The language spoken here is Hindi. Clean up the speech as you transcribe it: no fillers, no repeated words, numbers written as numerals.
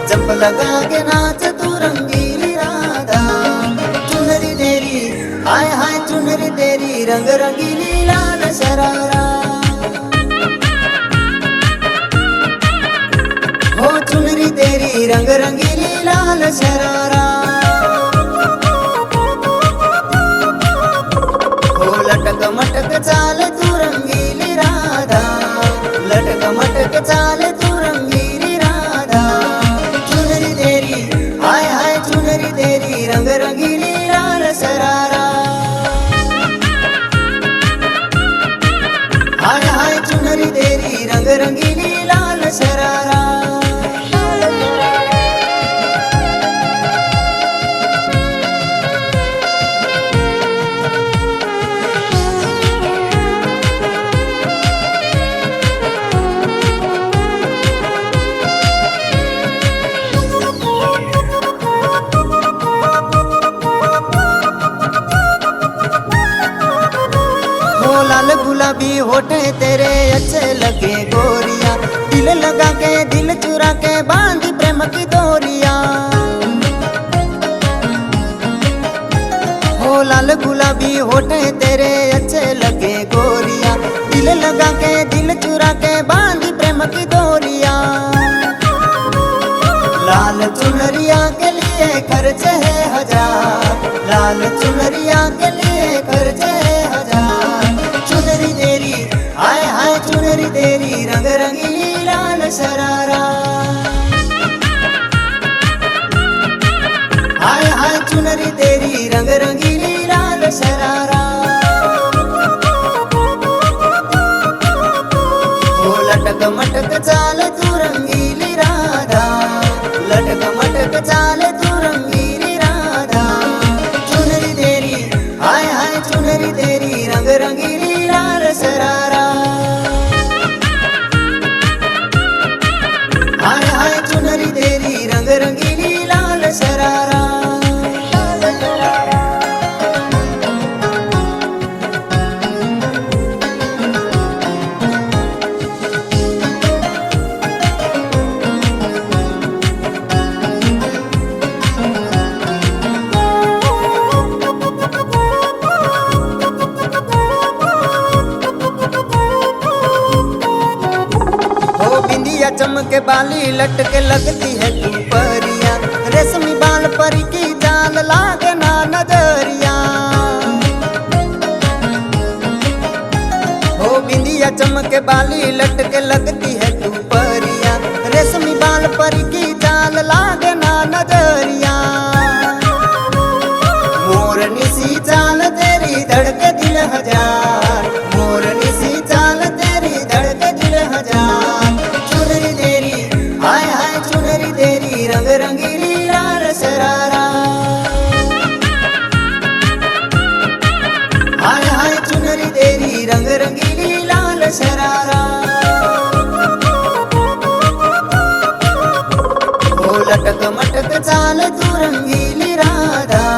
जंप लगा के नाच तू रंगीली राधा। चुनरी तेरी हाय हाय चुनरी तेरी रंग रंगीली लाल शरारा। हो चुनरी तेरी रंग रंगीली लाल शरारा। हो लटक मटक चाल तू रंगीली राधा। लटक मटक चाल तू रंगीली राधा। चुनरी तेरी हाय हाय चुनरी तेरी रंग रंगीली लाल शरारा। हाय हाय चुनरी तेरी रंग रंगीली लाल शरारा। लाल गुलाबी होठे तेरे अच्छे लगे गोरिया। दिल लगा के दिल चुरा के बांधी प्रेम की डोरिया। हो लाल गुलाबी होठे तेरे अच्छे लगे गोरिया। दिल लगा के दिल चुरा के बांधी प्रेम की डोरिया। लाल चुनरिया के लिए खर्च है 1000। लाल चुनरिया के लिए खर्च है 1000। चुनरी तेरी हाय हाय चुनरी तेरी रंग रंगीली लाल शरारा। हाय हाय चुनरी तेरी रंग रंगीली लाल शरारा। हो लटक मटक चाल तू रंगीली राधा। लटक मटक चाल तू रंगीली राधा। चुनरी तेरी हाय हाय चुनरी तेरी रंग रंगीली लाल शरारा। हाय हाय चुनरी तेरी रंग रंगीली लाल शरारा। बिंदिया चमके बाली लटके लगती है तू परिया। रेशमी बाल परी की जान लागे ना नजरिया। हो बिंदिया चमके बाली लटके लगती है तू परिया। रेशमी बाल परी की जान लागे ना नजरिया। मोरनी सी चाल तेरी धड़के दिल 1000। मोरनी सी चाल तेरी धड़के दिल 1000। चुनरी तेरी हाय हाय चुनरी तेरी रंग रंगीली लाल शरारा। हाय हाय चुनरी तेरी रंग रंगीली लाल शरारा। हो लटक मटक चाल तू रंगीली राधा।